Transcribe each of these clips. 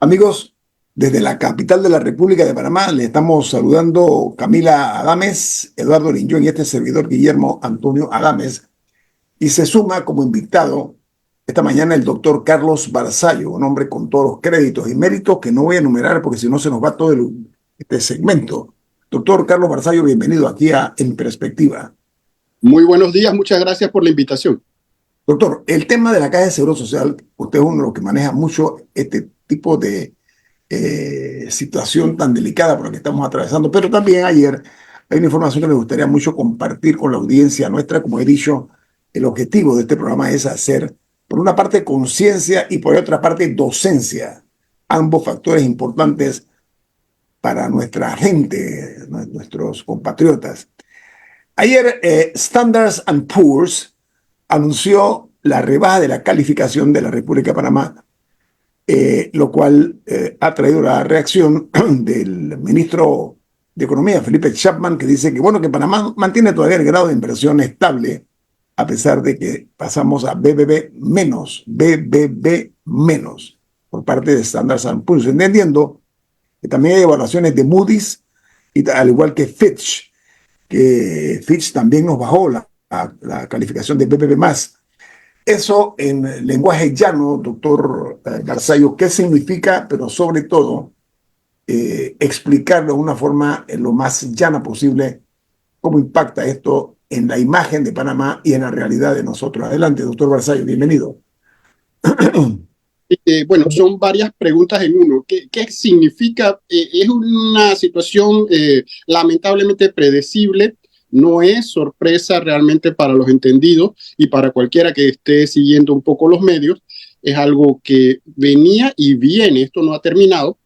Amigos, desde la capital de la República de Panamá, le estamos saludando Camila Adames, Eduardo Linjón y este servidor Guillermo Antonio Adames. Y se suma como invitado esta mañana el doctor Carlos Barzallo, un hombre con todos los créditos y méritos que no voy a enumerar porque si no se nos va todo este segmento. Doctor Carlos Barzallo, bienvenido aquí a En Perspectiva. Muy buenos días, muchas gracias por la invitación. Doctor, el tema de la Caja de Seguro Social, usted es uno de los que maneja mucho este tipo de situación tan delicada por la que estamos atravesando, pero también ayer hay una información que me gustaría mucho compartir con la audiencia nuestra. Como he dicho, el objetivo de este programa es hacer, por una parte, conciencia y por otra parte, docencia. Ambos factores importantes para nuestra gente, nuestros compatriotas. Ayer, Standard & Poor's anunció la rebaja de la calificación de la República de Panamá, lo cual ha traído la reacción del ministro de Economía, Felipe Chapman, que dice que, bueno, que Panamá mantiene todavía el grado de inversión estable, a pesar de que pasamos a BBB menos, por parte de Standard & Poor's, entendiendo que también hay evaluaciones de Moody's, y al igual que Fitch también nos bajó la calificación de BBB+. Eso en lenguaje llano, doctor Barzallo, ¿qué significa? Pero sobre todo, explicarlo de una forma lo más llana posible, cómo impacta esto en la imagen de Panamá y en la realidad de nosotros. Adelante, doctor Barzallo, bienvenido. Bueno, son varias preguntas en uno. ¿Qué significa? Es una situación lamentablemente predecible. No es sorpresa realmente para los entendidos y para cualquiera que esté siguiendo un poco los medios. Es algo que venía y viene. Esto no ha terminado.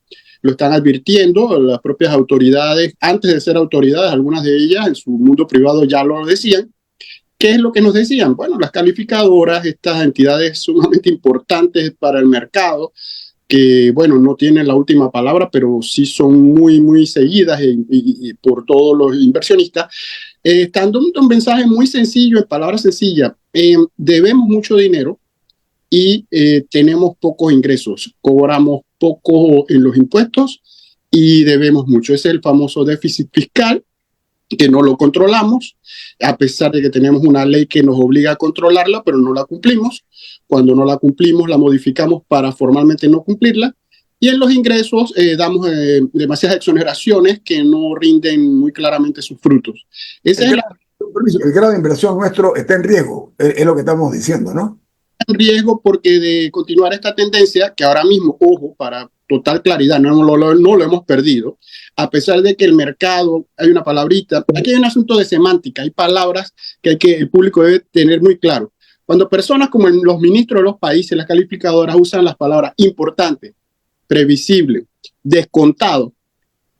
Lo están advirtiendo las propias autoridades. Antes de ser autoridades, algunas de ellas en su mundo privado ya lo decían. ¿Qué es lo que nos decían? Bueno, las calificadoras, estas entidades sumamente importantes para el mercado, que, bueno, no tienen la última palabra, pero sí son muy seguidas y por todos los inversionistas, están dando un mensaje muy sencillo, en palabras sencillas. Debemos mucho dinero y tenemos pocos ingresos, cobramos poco en los impuestos y debemos mucho. Ese es el famoso déficit fiscal, que no lo controlamos, a pesar de que tenemos una ley que nos obliga a controlarla, pero no la cumplimos. Cuando no la cumplimos, la modificamos para formalmente no cumplirla. Y en los ingresos damos demasiadas exoneraciones que no rinden muy claramente sus frutos. El grado de inversión nuestro está en riesgo, es lo que estamos diciendo, ¿no? En riesgo porque de continuar esta tendencia, que ahora mismo, ojo, para total claridad, no lo hemos perdido, a pesar de que el mercado, hay una palabrita, aquí hay un asunto de semántica, hay palabras que el público debe tener muy claro. Cuando personas como los ministros de los países, las calificadoras, usan las palabras importante, previsible, descontado,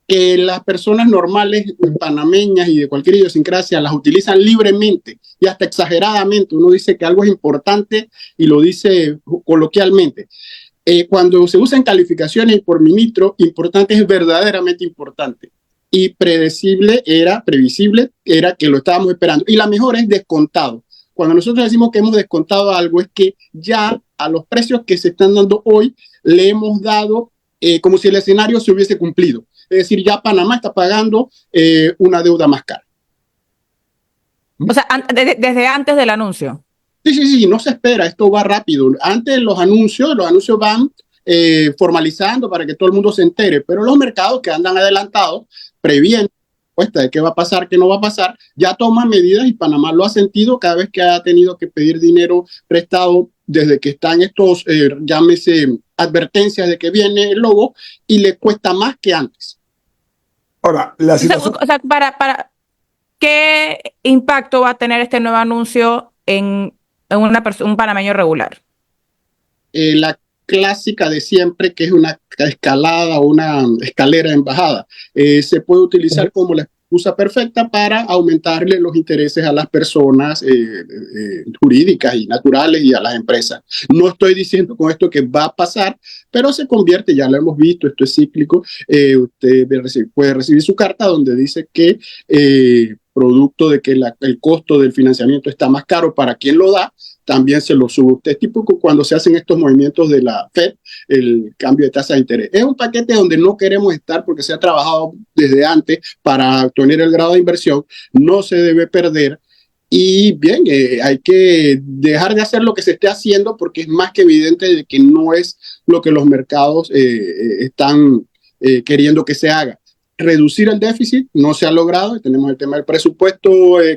que las personas normales panameñas y de cualquier idiosincrasia las utilizan libremente y hasta exageradamente. Uno dice que algo es importante y lo dice coloquialmente. Cuando se usan calificaciones por ministro, importante es verdaderamente importante. Y previsible era que lo estábamos esperando. Y la mejor es descontado. Cuando nosotros decimos que hemos descontado algo, es que ya a los precios que se están dando hoy le hemos dado como si el escenario se hubiese cumplido. Es decir, ya Panamá está pagando una deuda más cara. O sea, desde antes del anuncio. Sí, no se espera, esto va rápido. Antes los anuncios van formalizando para que todo el mundo se entere, pero los mercados que andan adelantados, previendo de qué va a pasar, qué no va a pasar, ya toman medidas y Panamá lo ha sentido cada vez que ha tenido que pedir dinero prestado desde que están estos, llámese, advertencias de que viene el lobo y le cuesta más que antes. Ahora, la situación... O sea, ¿qué impacto va a tener este nuevo anuncio en un panameño regular? La clásica de siempre, que es una escalada o una escalera en bajada. Se puede utilizar como la excusa perfecta para aumentarle los intereses a las personas jurídicas y naturales y a las empresas. No estoy diciendo con esto que va a pasar, pero se convierte, ya lo hemos visto, esto es cíclico. Usted puede recibir su carta donde dice que producto de que el costo del financiamiento está más caro para quien lo da, también se lo sube usted. Es típico cuando se hacen estos movimientos de la Fed, el cambio de tasa de interés. Es un paquete donde no queremos estar porque se ha trabajado desde antes para obtener el grado de inversión, no se debe perder. Y bien, hay que dejar de hacer lo que se esté haciendo porque es más que evidente de que no es lo que los mercados están queriendo que se haga. Reducir el déficit no se ha logrado. Tenemos el tema del presupuesto,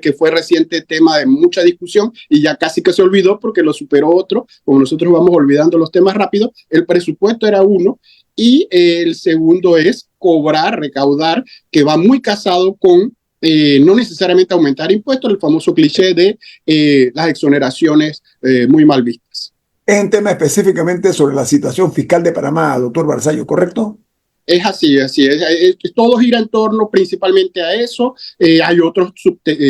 que fue reciente tema de mucha discusión y ya casi que se olvidó porque lo superó otro. Como nosotros vamos olvidando los temas rápido, el presupuesto era uno y el segundo es cobrar, recaudar, que va muy casado con no necesariamente aumentar impuestos, el famoso cliché de las exoneraciones muy mal vistas. Es un tema específicamente sobre la situación fiscal de Panamá, doctor Barzallo, ¿correcto? Es así, todo gira en torno principalmente a eso. Hay otros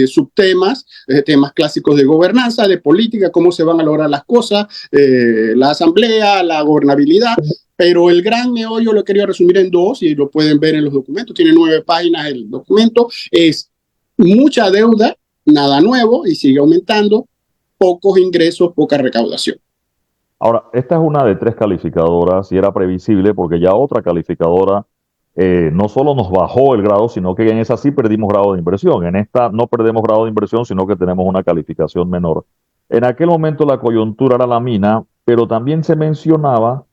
subtemas, temas clásicos de gobernanza, de política, cómo se van a lograr las cosas, la asamblea, la gobernabilidad. Pero el gran meollo lo he querido resumir en dos y lo pueden ver en los documentos. Tiene 9 páginas el documento. Es mucha deuda, nada nuevo y sigue aumentando, pocos ingresos, poca recaudación. Ahora, esta es una de 3 calificadoras y era previsible porque ya otra calificadora no solo nos bajó el grado, sino que en esa sí perdimos grado de inversión. En esta no perdemos grado de inversión, sino que tenemos una calificación menor. En aquel momento la coyuntura era la mina, pero también se mencionaba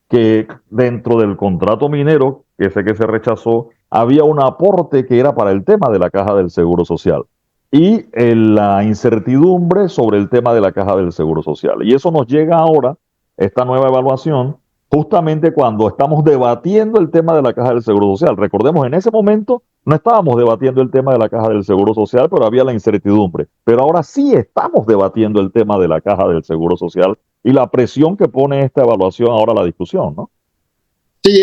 que dentro del contrato minero, ese que se rechazó, había un aporte que era para el tema de la caja del Seguro Social y la incertidumbre sobre el tema de la caja del Seguro Social. Y eso nos llega ahora, esta nueva evaluación, justamente cuando estamos debatiendo el tema de la caja del Seguro Social. Recordemos, en ese momento no estábamos debatiendo el tema de la caja del Seguro Social, pero había la incertidumbre. Pero ahora sí estamos debatiendo el tema de la caja del Seguro Social y la presión que pone esta evaluación ahora a la discusión, ¿no? Sí,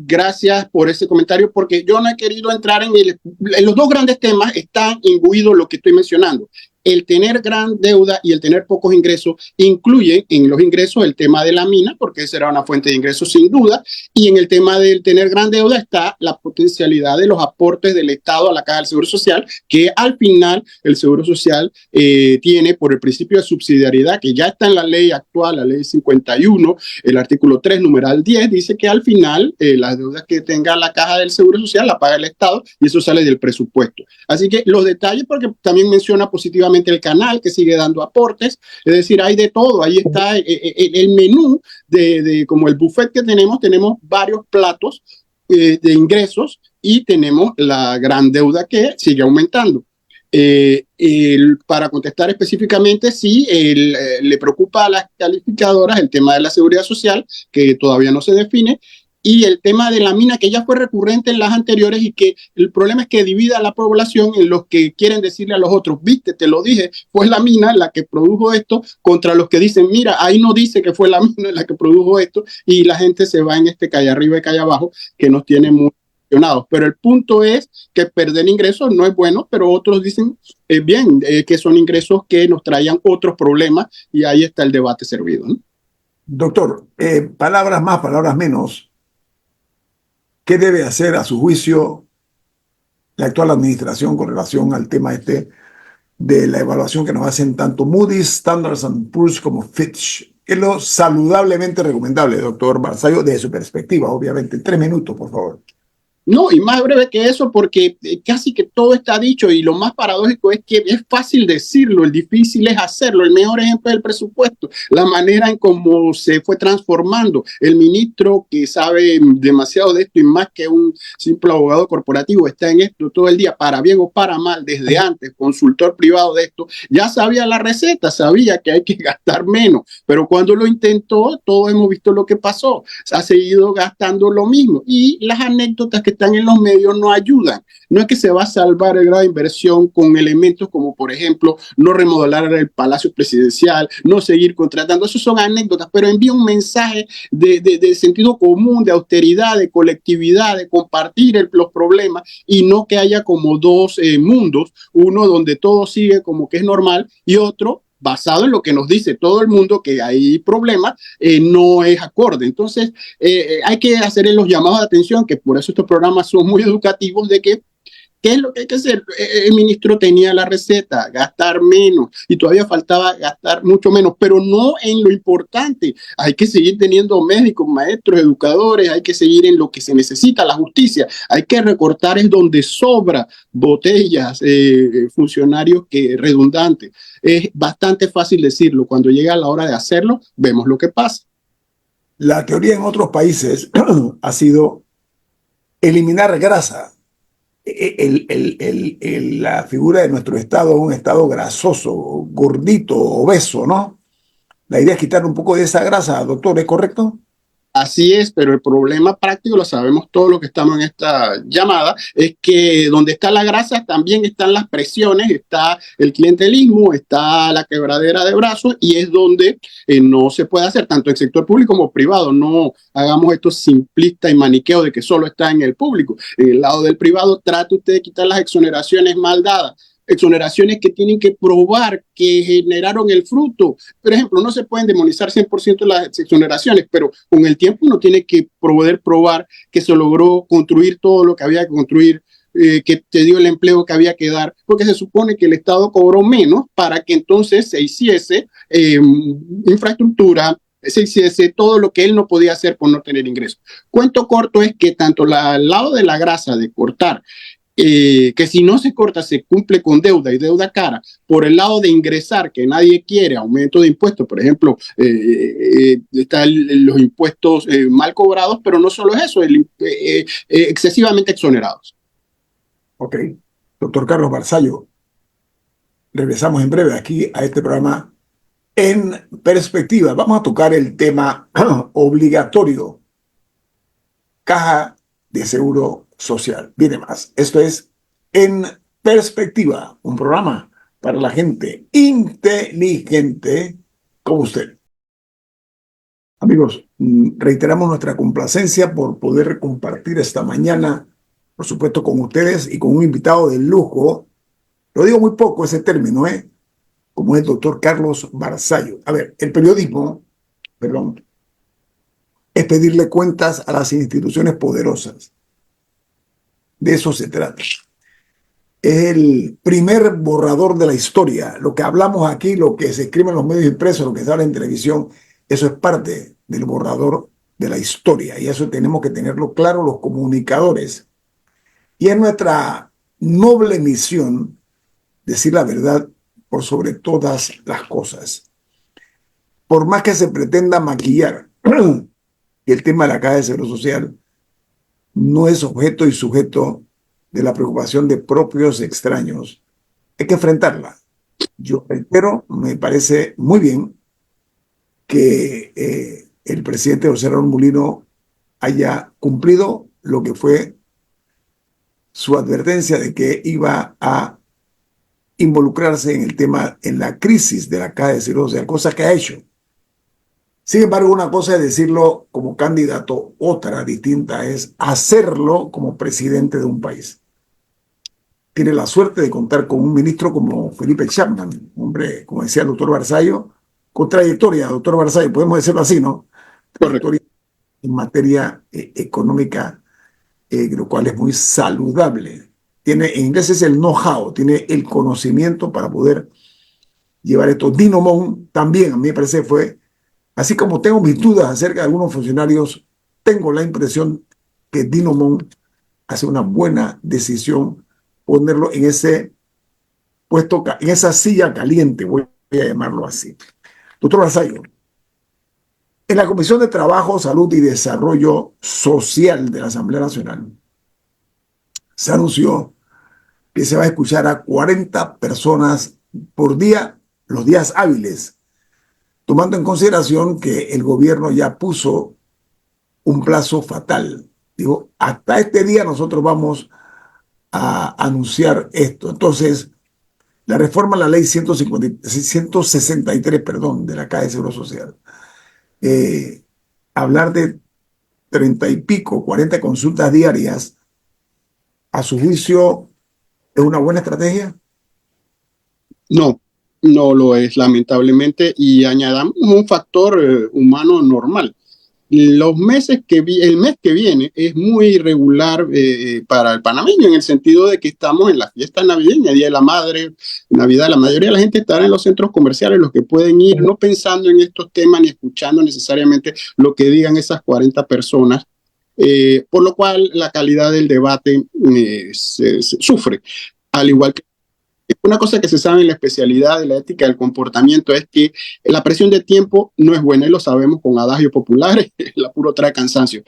gracias por ese comentario, porque yo no he querido entrar en los dos grandes temas están imbuidos lo que estoy mencionando. El tener gran deuda y el tener pocos ingresos incluye en los ingresos el tema de la mina, porque esa era una fuente de ingresos sin duda, y en el tema del tener gran deuda está la potencialidad de los aportes del Estado a la Caja del Seguro Social, que al final el Seguro Social tiene por el principio de subsidiariedad, que ya está en la ley actual, la ley 51, el artículo 3, numeral 10, dice que al final las deudas que tenga la Caja del Seguro Social la paga el Estado y eso sale del presupuesto. Así que los detalles, porque también menciona positivamente el canal que sigue dando aportes, es decir, hay de todo, ahí está el menú como el buffet que tenemos varios platos de ingresos y tenemos la gran deuda que sigue aumentando. Para contestar específicamente, sí, le preocupa a las calificadoras el tema de la seguridad social, que todavía no se define, y el tema de la mina, que ya fue recurrente en las anteriores y que el problema es que divide a la población en los que quieren decirle a los otros, viste, te lo dije, fue la mina la que produjo esto, contra los que dicen, mira, ahí no dice que fue la mina la que produjo esto, y la gente se va en este calle arriba y calle abajo, que nos tiene muy emocionados. Pero el punto es que perder ingresos no es bueno, pero otros dicen, bien, que son ingresos que nos traían otros problemas, y ahí está el debate servido, ¿no? Doctor, palabras más, palabras menos. ¿Qué debe hacer, a su juicio, la actual administración con relación al tema de la evaluación que nos hacen tanto Moody's, Standard & Poor's como Fitch? ¿Qué es lo saludablemente recomendable, doctor Barzallo, desde su perspectiva, obviamente? En 3 minutos, por favor. No, y más breve que eso, porque casi que todo está dicho y lo más paradójico es que es fácil decirlo, el difícil es hacerlo. El mejor ejemplo es el presupuesto, la manera en cómo se fue transformando. El ministro, que sabe demasiado de esto y más que un simple abogado corporativo, está en esto todo el día, para bien o para mal, desde antes, consultor privado de esto, ya sabía la receta, sabía que hay que gastar menos, pero cuando lo intentó, todos hemos visto lo que pasó, se ha seguido gastando lo mismo y las anécdotas que están en los medios no ayudan. No es que se va a salvar el grado de inversión con elementos como, por ejemplo, no remodelar el Palacio Presidencial, no seguir contratando. Esos son anécdotas, pero envía un mensaje de sentido común, de austeridad, de colectividad, de compartir los problemas y no que haya como dos mundos, uno donde todo sigue como que es normal y otro basado en lo que nos dice todo el mundo que hay problemas, no es acorde. Entonces, hay que hacer los llamados de atención, que por eso estos programas son muy educativos, de que ¿Qué es lo que hay que hacer? El ministro tenía la receta, gastar menos, y todavía faltaba gastar mucho menos, pero no en lo importante. Hay que seguir teniendo médicos, maestros, educadores, hay que seguir en lo que se necesita, la justicia. Hay que recortar es donde sobra botellas, funcionarios que redundantes. Es bastante fácil decirlo. Cuando llega la hora de hacerlo, vemos lo que pasa. La teoría en otros países ha sido eliminar grasa. La figura de nuestro estado es un estado grasoso, gordito, obeso, ¿no? La idea es quitar un poco de esa grasa, doctor, ¿es correcto? Así es, pero el problema práctico, lo sabemos todos los que estamos en esta llamada, es que donde está la grasa también están las presiones, está el clientelismo, está la quebradera de brazos, y es donde no se puede hacer, tanto en sector público como privado. No hagamos esto simplista y maniqueo de que solo está en el público. En el lado del privado, trate usted de quitar las exoneraciones mal dadas, exoneraciones que tienen que probar que generaron el fruto. Por ejemplo, no se pueden demonizar 100% las exoneraciones, pero con el tiempo uno tiene que poder probar que se logró construir todo lo que había que construir, que te dio el empleo que había que dar, porque se supone que el Estado cobró menos para que entonces se hiciese infraestructura, se hiciese todo lo que él no podía hacer por no tener ingresos. Cuento corto es que tanto al lado de la grasa de cortar, que si no se corta se cumple con deuda y deuda cara. Por el lado de ingresar, que nadie quiere, aumento de impuestos, por ejemplo, están los impuestos mal cobrados, pero no solo es eso, excesivamente exonerados. Ok. Doctor Carlos Barzallo, regresamos en breve aquí a este programa En Perspectiva. Vamos a tocar el tema obligatorio, Caja de Seguro Social. Viene más. Esto es En Perspectiva, un programa para la gente inteligente como usted. Amigos, reiteramos nuestra complacencia por poder compartir esta mañana, por supuesto, con ustedes y con un invitado de lujo. Lo digo muy poco ese término, como es el doctor Carlos Barzallo. A ver, el periodismo, perdón, es pedirle cuentas a las instituciones poderosas. De eso se trata. Es el primer borrador de la historia. Lo que hablamos aquí, lo que se escribe en los medios impresos, lo que se habla en televisión, eso es parte del borrador de la historia. Y eso tenemos que tenerlo claro los comunicadores. Y es nuestra noble misión decir la verdad por sobre todas las cosas. Por más que se pretenda maquillar que el tema de la Caja de Seguro Social no es objeto y sujeto de la preocupación de propios extraños, hay que enfrentarla. Yo reitero, me parece muy bien que el presidente José Raúl Mulino haya cumplido lo que fue su advertencia de que iba a involucrarse en el tema, en la crisis de la Caja de Seguro Social, cosa que ha hecho. Sin embargo, una cosa es decirlo como candidato, otra distinta es hacerlo como presidente de un país. Tiene la suerte de contar con un ministro como Felipe Chapman, hombre, como decía el doctor Barzallo, con trayectoria, doctor Barzallo, podemos decirlo así, ¿no? Trayectoria en materia económica, lo cual es muy saludable. Tiene, en inglés es el know-how, tiene el conocimiento para poder llevar esto. Dino Mon también, a mí me parece, fue, así como tengo mis dudas acerca de algunos funcionarios, tengo la impresión que Dino Mon hace una buena decisión ponerlo en ese puesto, en esa silla caliente, voy a llamarlo así. Doctor Barzallo, en la Comisión de Trabajo, Salud y Desarrollo Social de la Asamblea Nacional se anunció que se va a escuchar a 40 personas por día, los días hábiles, tomando en consideración que el gobierno ya puso un plazo fatal. Digo, hasta este día nosotros vamos a anunciar esto. Entonces, la reforma a la ley 163, perdón, de la Caja de Seguro Social, hablar de 30 y pico, 40 consultas diarias, a su juicio, ¿es una buena estrategia? No, no lo es, lamentablemente, y añadamos un factor humano normal. el mes que viene es muy irregular para el panameño, en el sentido de que estamos en la fiesta navideña, Día de la Madre, Navidad. La mayoría de la gente estará en los centros comerciales, los que pueden ir, no pensando en estos temas ni escuchando necesariamente lo que digan esas 40 personas. Por lo cual la calidad del debate se sufre, al igual que una cosa que se sabe en la especialidad de la ética del comportamiento es que la presión de tiempo no es buena, y lo sabemos con adagios populares, el apuro trae cansancio.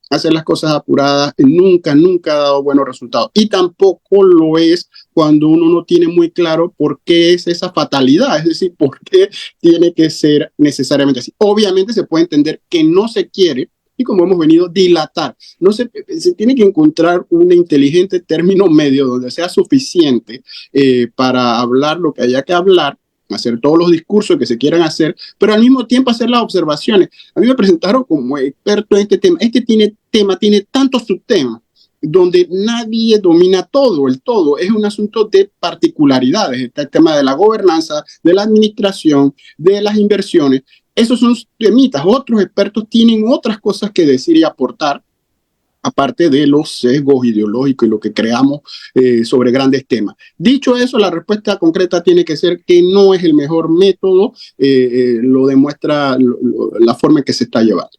Hacer las cosas apuradas nunca ha dado buenos resultados, y tampoco lo es cuando uno no tiene muy claro por qué es esa fatalidad, es decir, por qué tiene que ser necesariamente así. Obviamente se puede entender que no se quiere, y como hemos venido, dilatar. No se tiene que encontrar un inteligente término medio donde sea suficiente para hablar lo que haya que hablar, hacer todos los discursos que se quieran hacer, pero al mismo tiempo hacer las observaciones. A mí me presentaron como experto en este tema. Este tiene tantos subtemas donde nadie domina todo, el todo. Es un asunto de particularidades. Está el tema de la gobernanza, de la administración, de las inversiones. Esos son temitas. Otros expertos tienen otras cosas que decir y aportar, aparte de los sesgos ideológicos y lo que creamos sobre grandes temas. Dicho eso, la respuesta concreta tiene que ser que no es el mejor método, lo demuestra la forma en que se está llevando.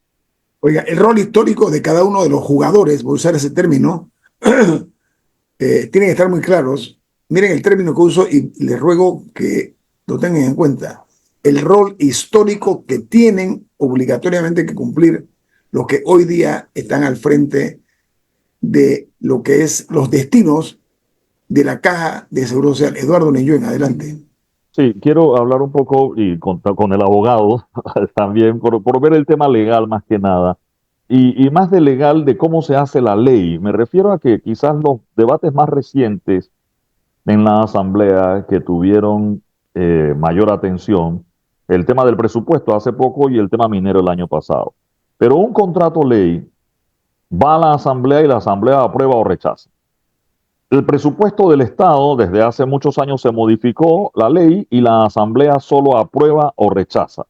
Oiga, el rol histórico de cada uno de los jugadores, voy a usar ese término, tienen que estar muy claros. Miren el término que uso y les ruego que lo tengan en cuenta. El rol histórico que tienen obligatoriamente que cumplir los que hoy día están al frente de lo que es los destinos de la Caja de Seguro Social. Eduardo Neyoen, adelante. Sí, quiero hablar un poco y con el abogado también, por ver el tema legal más que nada, y más de legal de cómo se hace la ley. Me refiero a que quizás los debates más recientes en la Asamblea que tuvieron mayor atención, el tema del presupuesto hace poco y el tema minero el año pasado. Pero un contrato ley va a la Asamblea y la Asamblea aprueba o rechaza. El presupuesto del Estado desde hace muchos años se modificó la ley y la Asamblea solo aprueba o rechaza.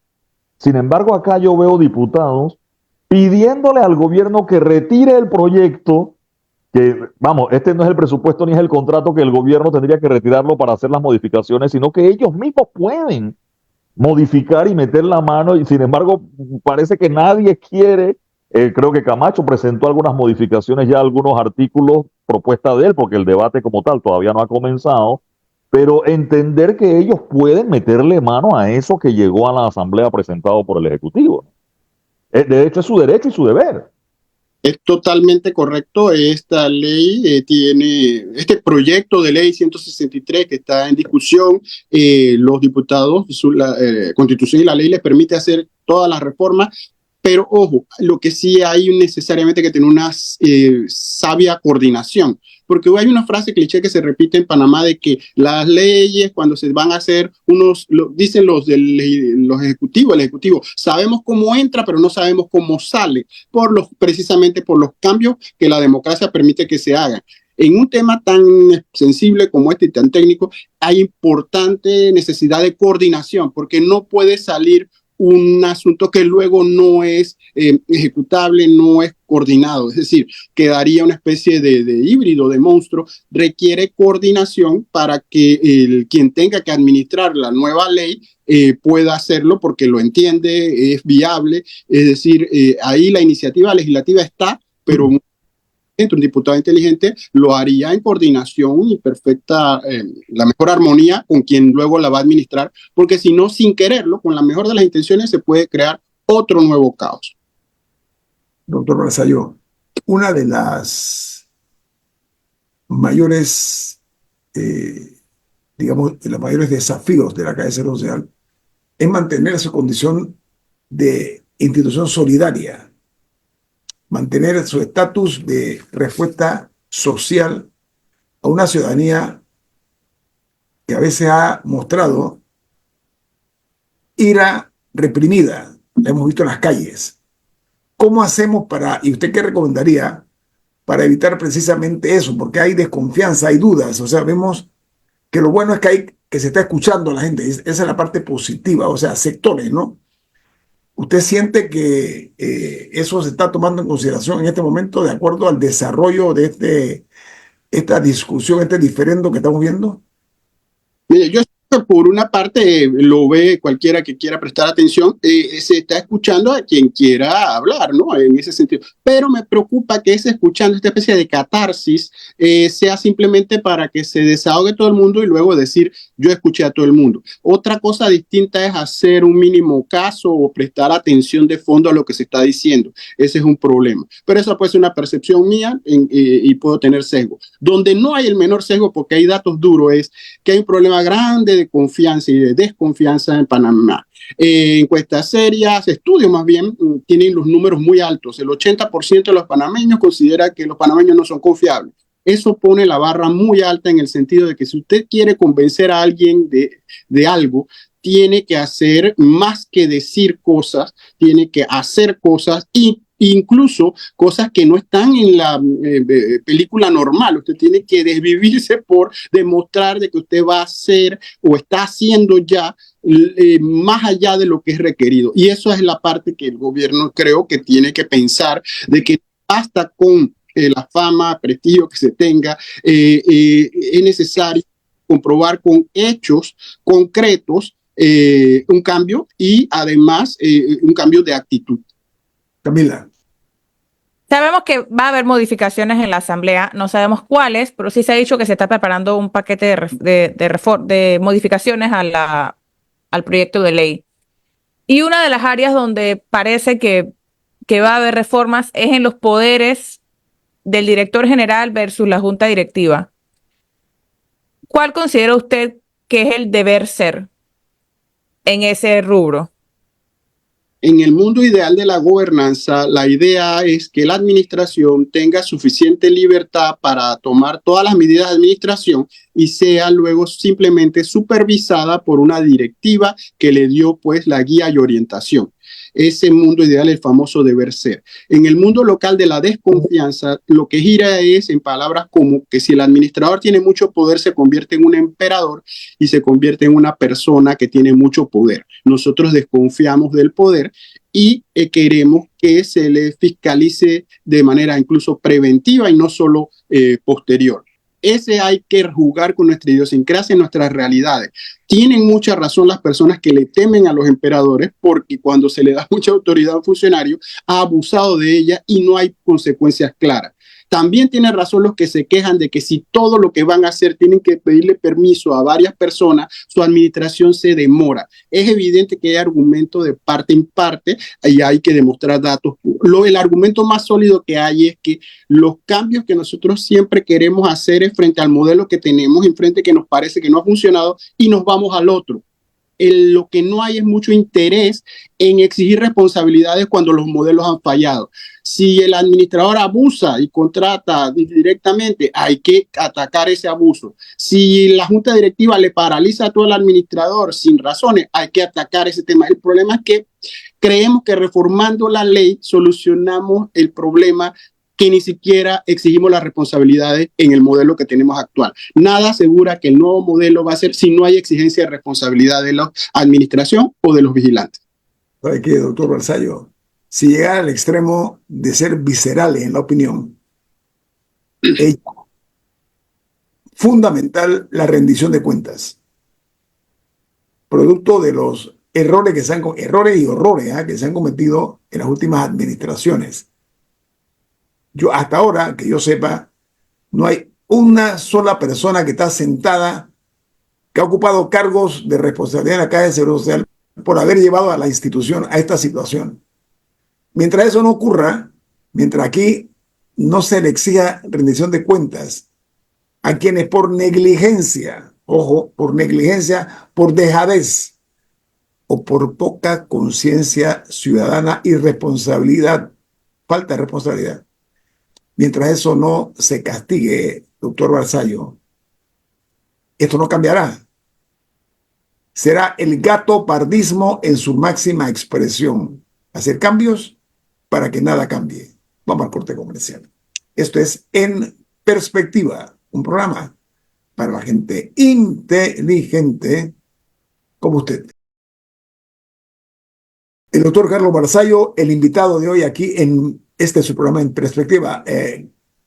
Sin embargo, acá yo veo diputados pidiéndole al gobierno que retire el proyecto, que, vamos, este no es el presupuesto ni es el contrato que el gobierno tendría que retirarlo para hacer las modificaciones, sino que ellos mismos pueden modificar y meter la mano, y sin embargo parece que nadie quiere. Creo que Camacho presentó algunas modificaciones ya a algunos artículos propuesta de él, porque el debate como tal todavía no ha comenzado, pero entender que ellos pueden meterle mano a eso que llegó a la Asamblea presentado por el Ejecutivo. De hecho, es su derecho y su deber. Es totalmente correcto. Esta ley este proyecto de ley 163 que está en discusión, los diputados, la Constitución y la ley les permite hacer todas las reformas, pero ojo, lo que sí hay necesariamente que tener una sabia coordinación, porque hay una frase cliché que se repite en Panamá de que las leyes cuando se van a hacer dicen los ejecutivos, el ejecutivo, sabemos cómo entra pero no sabemos cómo sale, precisamente por los cambios que la democracia permite que se hagan. En un tema tan sensible como este y tan técnico, hay importante necesidad de coordinación, porque no puede salir un asunto que luego no es ejecutable, no es coordinado, es decir, quedaría una especie de híbrido, de monstruo. Requiere coordinación para que quien tenga que administrar la nueva ley pueda hacerlo porque lo entiende, es viable, es decir, ahí la iniciativa legislativa está, pero un diputado inteligente lo haría en coordinación y perfecta, la mejor armonía con quien luego la va a administrar, porque si no, sin quererlo, con la mejor de las intenciones, se puede crear otro nuevo caos. Doctor Barzallo, una de las mayores, digamos, de los mayores desafíos de la Caja de Seguro Social es mantener su condición de institución solidaria, mantener su estatus de respuesta social a una ciudadanía que a veces ha mostrado ira reprimida. La hemos visto en las calles. ¿Cómo hacemos y usted qué recomendaría para evitar precisamente eso? Porque hay desconfianza, hay dudas. O sea, vemos que lo bueno es que se está escuchando a la gente. Esa es la parte positiva, o sea, sectores, ¿no? ¿Usted siente que eso se está tomando en consideración en este momento de acuerdo al desarrollo de esta discusión, este diferendo que estamos viendo? Mire, yo sé que por una parte lo ve cualquiera que quiera prestar atención, se está escuchando a quien quiera hablar, ¿no? En ese sentido. Pero me preocupa que ese escuchando, esta especie de catarsis, sea simplemente para que se desahogue todo el mundo y luego decir, yo escuché a todo el mundo. Otra cosa distinta es hacer un mínimo caso o prestar atención de fondo a lo que se está diciendo. Ese es un problema. Pero eso puede ser una percepción mía y puedo tener sesgo. Donde no hay el menor sesgo, porque hay datos duros, es que hay un problema grande de confianza y de desconfianza en Panamá. Encuestas serias, estudios más bien, tienen los números muy altos. El 80% de los panameños considera que los panameños no son confiables. Eso pone la barra muy alta en el sentido de que si usted quiere convencer a alguien de algo, tiene que hacer más que decir cosas, tiene que hacer cosas y incluso cosas que no están en la película normal. Usted tiene que desvivirse por demostrar de que usted va a hacer o está haciendo ya más allá de lo que es requerido. Y eso es la parte que el gobierno creo que tiene que pensar, de que basta con la fama, prestigio que se tenga, es necesario comprobar con hechos concretos un cambio y además un cambio de actitud. Camila. Sabemos que va a haber modificaciones en la Asamblea, no sabemos cuáles, pero sí se ha dicho que se está preparando un paquete de modificaciones al proyecto de ley. Y una de las áreas donde parece que va a haber reformas es en los poderes del director general versus la junta directiva. ¿Cuál considera usted que es el deber ser en ese rubro? En el mundo ideal de la gobernanza, la idea es que la administración tenga suficiente libertad para tomar todas las medidas de administración y sea luego simplemente supervisada por una directiva que le dio pues la guía y orientación. Ese mundo ideal, el famoso deber ser. En el mundo local de la desconfianza, lo que gira es en palabras como que si el administrador tiene mucho poder, se convierte en un emperador y se convierte en una persona que tiene mucho poder. Nosotros desconfiamos del poder y queremos que se le fiscalice de manera incluso preventiva y no solo posterior. Ese hay que jugar con nuestra idiosincrasia y nuestras realidades. Tienen mucha razón las personas que le temen a los emperadores porque cuando se le da mucha autoridad a un funcionario ha abusado de ella y no hay consecuencias claras. También tienen razón los que se quejan de que si todo lo que van a hacer tienen que pedirle permiso a varias personas, su administración se demora. Es evidente que hay argumentos de parte en parte y hay que demostrar datos. El argumento más sólido que hay es que los cambios que nosotros siempre queremos hacer es frente al modelo que tenemos, enfrente que nos parece que no ha funcionado y nos vamos al otro. Lo que no hay es mucho interés en exigir responsabilidades cuando los modelos han fallado. Si el administrador abusa y contrata directamente, hay que atacar ese abuso. Si la junta directiva le paraliza a todo el administrador sin razones, hay que atacar ese tema. El problema es que creemos que reformando la ley solucionamos el problema que ni siquiera exigimos las responsabilidades en el modelo que tenemos actual. Nada asegura que el nuevo modelo va a ser si no hay exigencia de responsabilidad de la administración o de los vigilantes. ¿Sabe qué, doctor Barzallo? Si llegara al extremo de ser viscerales en la opinión, es fundamental la rendición de cuentas, producto de los errores errores y horrores que se han cometido en las últimas administraciones. Yo, hasta ahora, que yo sepa, no hay una sola persona que está sentada, que ha ocupado cargos de responsabilidad en la Caja de Seguro Social por haber llevado a la institución a esta situación. Mientras eso no ocurra, mientras aquí no se le exija rendición de cuentas a quienes por negligencia, ojo, por negligencia, por dejadez o por poca conciencia ciudadana y responsabilidad, falta de responsabilidad, mientras eso no se castigue, doctor Barzallo, esto no cambiará. Será el gatopardismo en su máxima expresión. Hacer cambios para que nada cambie. Vamos al corte comercial. Esto es En Perspectiva, un programa para la gente inteligente como usted. El doctor Carlos Barzallo, el invitado de hoy aquí en este su programa En Perspectiva.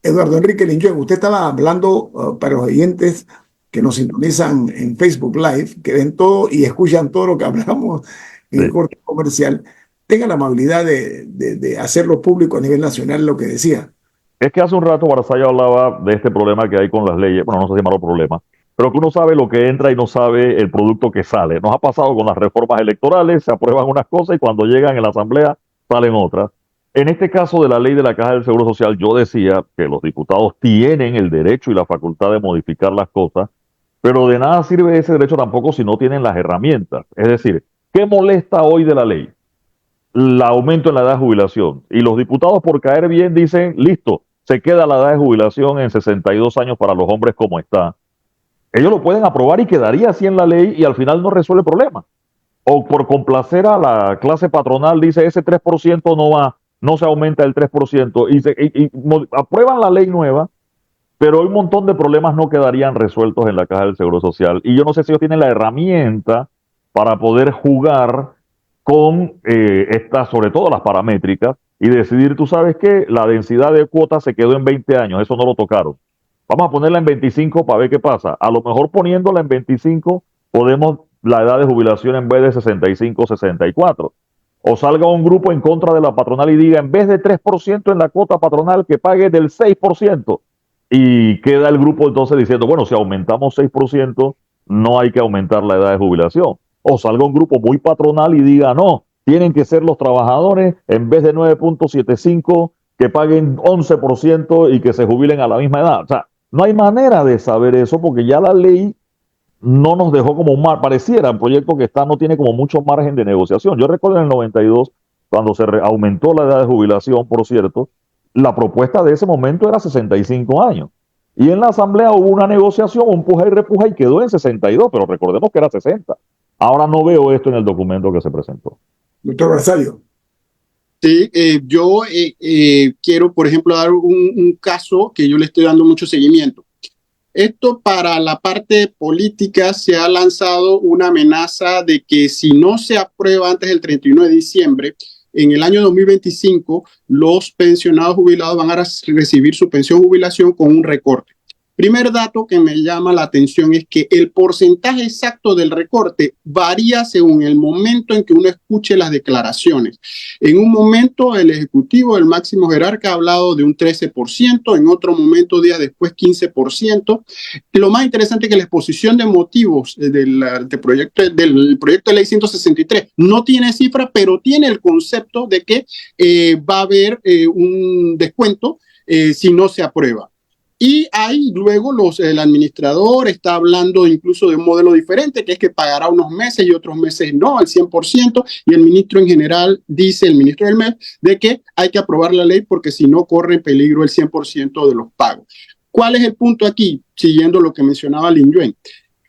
Eduardo Enrique Linjoen, usted estaba hablando para los oyentes que nos sintonizan en Facebook Live, que ven todo y escuchan todo lo que hablamos en el Sí. corte comercial. Tenga la amabilidad de hacerlo público a nivel nacional lo que decía. Es que hace un rato Barzallo hablaba de este problema que hay con las leyes, bueno, no sé si llamarlo problema, pero que uno sabe lo que entra y no sabe el producto que sale. Nos ha pasado con las reformas electorales, se aprueban unas cosas y cuando llegan en la Asamblea salen otras. En este caso de la ley de la Caja del Seguro Social, yo decía que los diputados tienen el derecho y la facultad de modificar las cosas, pero de nada sirve ese derecho tampoco si no tienen las herramientas. Es decir, ¿qué molesta hoy de la ley? El aumento en la edad de jubilación. Y los diputados, por caer bien, dicen, listo, se queda la edad de jubilación en 62 años para los hombres como está. Ellos lo pueden aprobar y quedaría así en la ley y al final no resuelve el problema. O por complacer a la clase patronal, dice ese 3% no va, no se aumenta el 3% y aprueban la ley nueva, pero un montón de problemas no quedarían resueltos en la Caja del Seguro Social. Y yo no sé si ellos tienen la herramienta para poder jugar con estas, sobre todo las paramétricas, y decidir, tú sabes que la densidad de cuotas se quedó en 20 años, eso no lo tocaron. Vamos a ponerla en 25 para ver qué pasa. A lo mejor poniéndola en 25 podemos la edad de jubilación en vez de 65, 64. O salga un grupo en contra de la patronal y diga, en vez de 3% en la cuota patronal, que pague del 6%. Y queda el grupo entonces diciendo, bueno, si aumentamos 6%, no hay que aumentar la edad de jubilación. O salga un grupo muy patronal y diga, no, tienen que ser los trabajadores, en vez de 9.75, que paguen 11% y que se jubilen a la misma edad. O sea, no hay manera de saber eso porque ya la ley no nos dejó como un pareciera un proyecto que está, no tiene como mucho margen de negociación. Yo recuerdo en el 92, cuando se aumentó la edad de jubilación, por cierto, la propuesta de ese momento era 65 años. Y en la asamblea hubo una negociación, un puja y repuja y quedó en 62, pero recordemos que era 60. Ahora no veo esto en el documento que se presentó. Doctor Barzallo. Sí, yo quiero, por ejemplo, dar un caso que yo le estoy dando mucho seguimiento. Esto para la parte política se ha lanzado una amenaza de que si no se aprueba antes del 31 de diciembre, en el año 2025, los pensionados jubilados van a recibir su pensión jubilación con un recorte. Primer dato que me llama la atención es que el porcentaje exacto del recorte varía según el momento en que uno escuche las declaraciones. En un momento el ejecutivo, el máximo jerarca, ha hablado de un 13%, en otro momento, días después, 15%. Lo más interesante es que la exposición de motivos del proyecto de ley 163 no tiene cifra, pero tiene el concepto de que va a haber un descuento si no se aprueba. Y ahí luego el administrador está hablando incluso de un modelo diferente, que es que pagará unos meses y otros meses no, al 100%, y el ministro en general dice, el ministro del MEP, de que hay que aprobar la ley porque si no corre en peligro el 100% de los pagos. ¿Cuál es el punto aquí? Siguiendo lo que mencionaba Linjoen,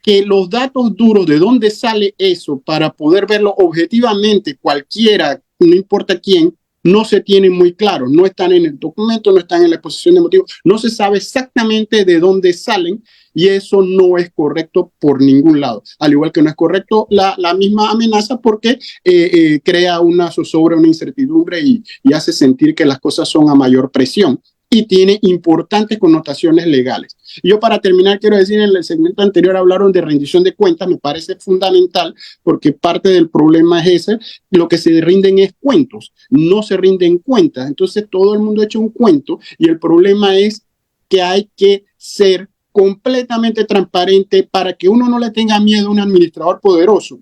que los datos duros de dónde sale eso para poder verlo objetivamente cualquiera, no importa quién, no se tienen muy claros, no están en el documento, no están en la exposición de motivos, no se sabe exactamente de dónde salen y eso no es correcto por ningún lado. Al igual que no es correcto la misma amenaza porque crea una zozobra, una incertidumbre y hace sentir que las cosas son a mayor presión y tiene importantes connotaciones legales. Yo para terminar quiero decir, en el segmento anterior hablaron de rendición de cuentas, me parece fundamental porque parte del problema es ese, lo que se rinden es cuentos, no se rinden cuentas, entonces todo el mundo ha hecho un cuento y el problema es que hay que ser completamente transparente para que uno no le tenga miedo a un administrador poderoso.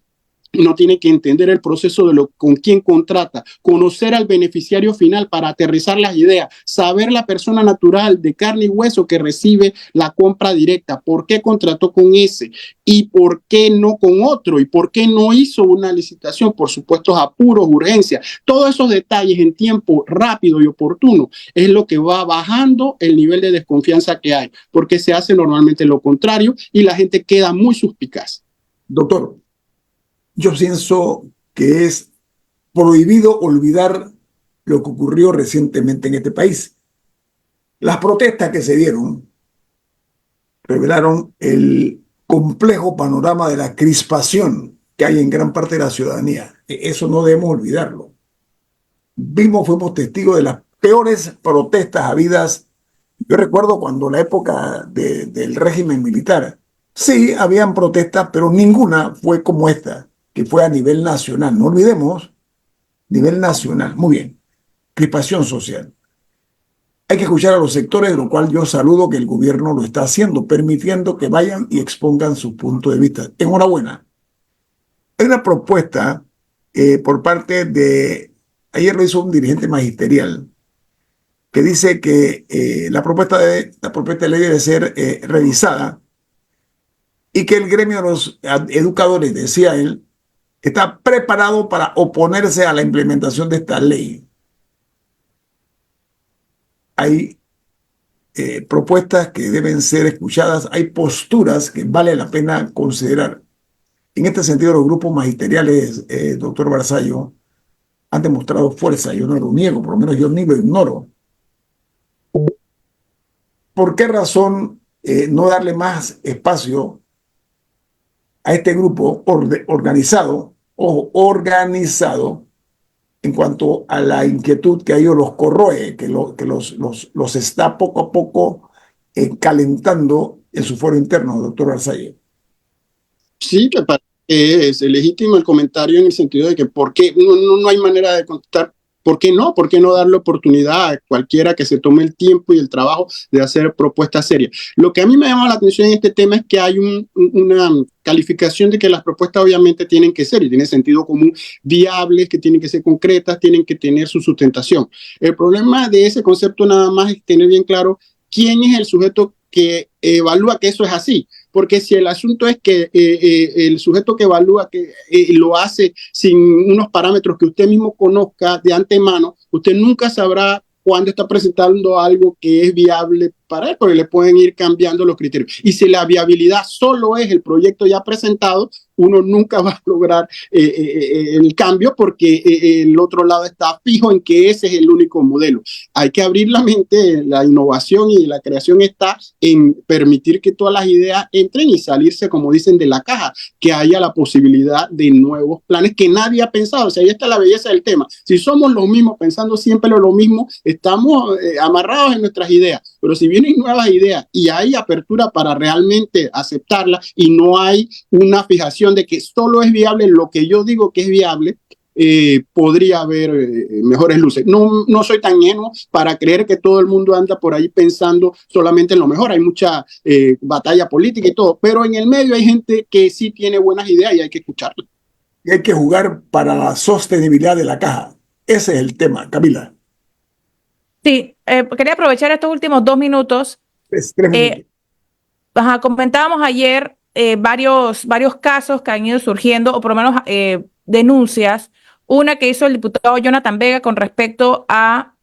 Uno tiene que entender el proceso de con quién contrata, conocer al beneficiario final para aterrizar las ideas, saber la persona natural de carne y hueso que recibe la compra directa, por qué contrató con ese y por qué no con otro y por qué no hizo una licitación por supuestos apuros, urgencias. Todos esos detalles en tiempo rápido y oportuno es lo que va bajando el nivel de desconfianza que hay, porque se hace normalmente lo contrario y la gente queda muy suspicaz. Doctor, yo pienso que es prohibido olvidar lo que ocurrió recientemente en este país. Las protestas que se dieron revelaron el complejo panorama de la crispación que hay en gran parte de la ciudadanía, Eso no debemos olvidarlo. Fuimos testigos de las peores protestas habidas. Yo recuerdo cuando la época del régimen militar, sí, habían protestas, pero ninguna fue como esta, que fue a nivel nacional. No olvidemos, nivel nacional. Muy bien. Crispación social. Hay que escuchar a los sectores, de lo cual yo saludo que el gobierno lo está haciendo, permitiendo que vayan y expongan su punto de vista. Enhorabuena. Hay una propuesta por parte de, ayer lo hizo un dirigente magisterial, que dice que la propuesta de ley debe ser revisada y que el gremio de los educadores, decía él, está preparado para oponerse a la implementación de esta ley. Hay propuestas que deben ser escuchadas, hay posturas que vale la pena considerar. En este sentido, los grupos magisteriales, doctor Barzallo, han demostrado fuerza. Yo no lo niego, por lo menos yo ni lo ignoro. ¿Por qué razón no darle más espacio a este grupo organizado en cuanto a la inquietud que a ellos los corroe, que los está poco a poco calentando en su foro interno, doctor Barzallo? Sí, me parece que es legítimo el comentario en el sentido de que ¿por qué no hay manera de contestar? ¿Por qué no? ¿Por qué no darle oportunidad a cualquiera que se tome el tiempo y el trabajo de hacer propuestas serias? Lo que a mí me llama la atención en este tema es que hay una calificación de que las propuestas obviamente tienen que ser, y tiene sentido común, viables, que tienen que ser concretas, tienen que tener su sustentación. El problema de ese concepto nada más es tener bien claro quién es el sujeto que evalúa que eso es así. Porque si el asunto es que el sujeto que evalúa que lo hace sin unos parámetros que usted mismo conozca de antemano, usted nunca sabrá cuándo está presentando algo que es viable para él, porque le pueden ir cambiando los criterios. Y si la viabilidad solo es el proyecto ya presentado, uno nunca va a lograr el cambio porque el otro lado está fijo en que ese es el único modelo. Hay que abrir la mente, la innovación y la creación está en permitir que todas las ideas entren y salirse, como dicen, de la caja, que haya la posibilidad de nuevos planes que nadie ha pensado. O sea, ahí está la belleza del tema. Si somos los mismos, pensando siempre lo mismo, estamos amarrados en nuestras ideas. Pero si vienen nuevas ideas y hay apertura para realmente aceptarlas y no hay una fijación de que solo es viable lo que yo digo que es viable, podría haber mejores luces. No soy tan ingenuo para creer que todo el mundo anda por ahí pensando solamente en lo mejor. Hay mucha batalla política y todo, pero en el medio hay gente que sí tiene buenas ideas y hay que escucharla. Y hay que jugar para la sostenibilidad de la caja. Ese es el tema, Camila. Sí, quería aprovechar estos últimos 2 minutos. Comentábamos ayer varios casos que han ido surgiendo, o por lo menos denuncias. Una que hizo el diputado Jonathan Vega con respecto a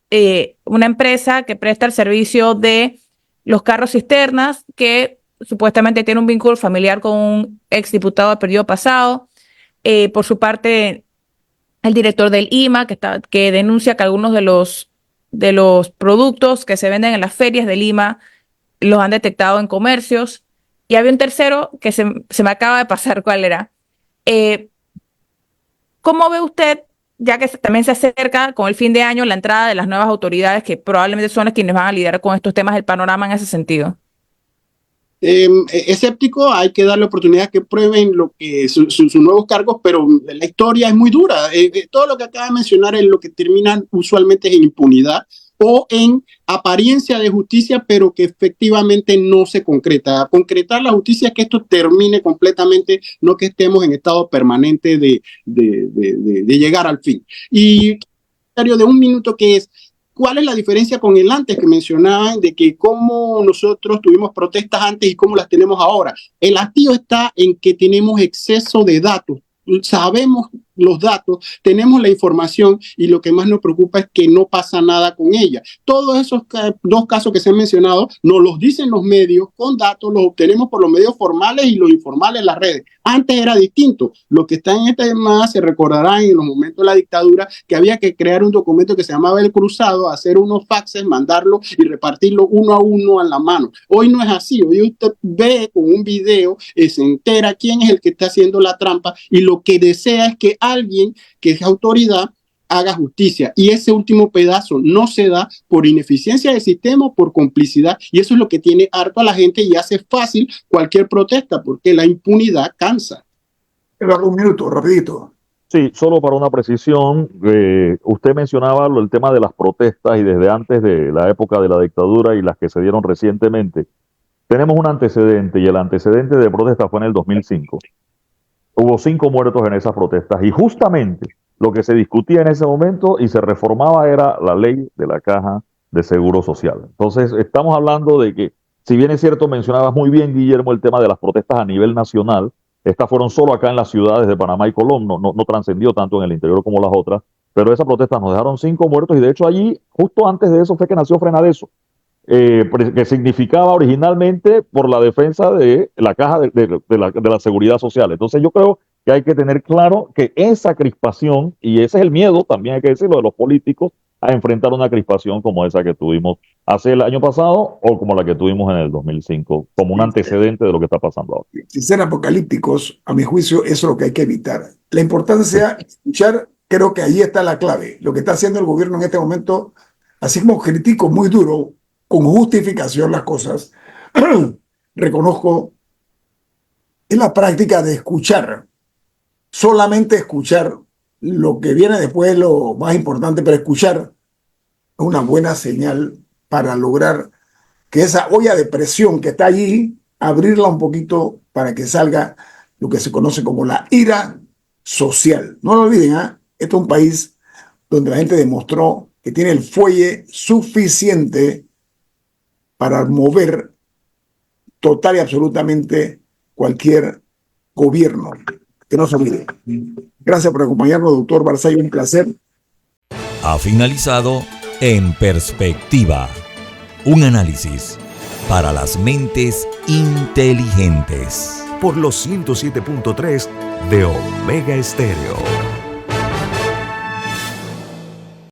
una empresa que presta el servicio de los carros cisternas, que supuestamente tiene un vínculo familiar con un exdiputado del periodo pasado. Por su parte, el director del IMA, que denuncia que algunos de los productos que se venden en las ferias de Lima los han detectado en comercios. Y había un tercero que se me acaba de pasar cuál era. ¿Cómo ve usted, ya que también se acerca con el fin de año la entrada de las nuevas autoridades que probablemente son quienes van a lidiar con estos temas del panorama en ese sentido? Escéptico, hay que darle oportunidad que prueben sus nuevos cargos, pero la historia es muy dura. Todo lo que acaba de mencionar es lo que termina usualmente en impunidad o en apariencia de justicia, pero que efectivamente no se concreta. Concretar la justicia es que esto termine completamente, no que estemos en estado permanente de llegar al fin. Y de 1 minuto que es, ¿cuál es la diferencia con el antes que mencionaban de que cómo nosotros tuvimos protestas antes y cómo las tenemos ahora? El hastío está en que tenemos exceso de datos. Sabemos los datos, tenemos la información y lo que más nos preocupa es que no pasa nada con ella. Todos esos 2 casos que se han mencionado nos los dicen los medios con datos, los obtenemos por los medios formales y los informales en las redes. Antes era distinto. Lo que está en esta llamada se recordarán en los momentos de la dictadura que había que crear un documento que se llamaba El Cruzado, hacer unos faxes, mandarlo y repartirlo uno a uno a la mano. Hoy no es así. Hoy usted ve con un video, se entera quién es el que está haciendo la trampa y lo que desea es que alguien que es autoridad haga justicia. Y ese último pedazo no se da por ineficiencia del sistema o por complicidad. Y eso es lo que tiene harto a la gente y hace fácil cualquier protesta, porque la impunidad cansa. Eduardo, un minuto, rapidito. Sí, solo para una precisión, usted mencionaba el tema de las protestas y desde antes de la época de la dictadura y las que se dieron recientemente. Tenemos un antecedente y el antecedente de protesta fue en el 2005. Hubo 5 muertos en esas protestas y justamente lo que se discutía en ese momento y se reformaba era la ley de la Caja de Seguro Social. Entonces, estamos hablando de que, si bien es cierto, mencionabas muy bien, Guillermo, el tema de las protestas a nivel nacional, estas fueron solo acá en las ciudades de Panamá y Colón, no trascendió tanto en el interior como las otras, pero esas protestas nos dejaron 5 muertos y de hecho allí, justo antes de eso, fue que nació Frenadeso, que significaba originalmente por la defensa de la Caja de la Seguridad Social. Entonces yo creo que hay que tener claro que esa crispación, y ese es el miedo, también hay que decirlo, de los políticos, a enfrentar una crispación como esa que tuvimos hace el año pasado o como la que tuvimos en el 2005, como un antecedente de lo que está pasando ahora. Sin ser apocalípticos, a mi juicio, eso es lo que hay que evitar. La importancia de escuchar, creo que ahí está la clave. Lo que está haciendo el gobierno en este momento, así como critico muy duro, con justificación las cosas, reconozco, es la práctica de escuchar, solamente escuchar. Lo que viene después es lo más importante, pero escuchar es una buena señal para lograr que esa olla de presión que está allí, abrirla un poquito para que salga lo que se conoce como la ira social. No lo olviden, este es un país donde la gente demostró que tiene el fuelle suficiente para mover total y absolutamente cualquier gobierno. Que no se olvide. Gracias por acompañarnos, doctor Barzay, un placer. Ha finalizado En Perspectiva, un análisis para las mentes inteligentes por los 107.3 de Omega Estéreo.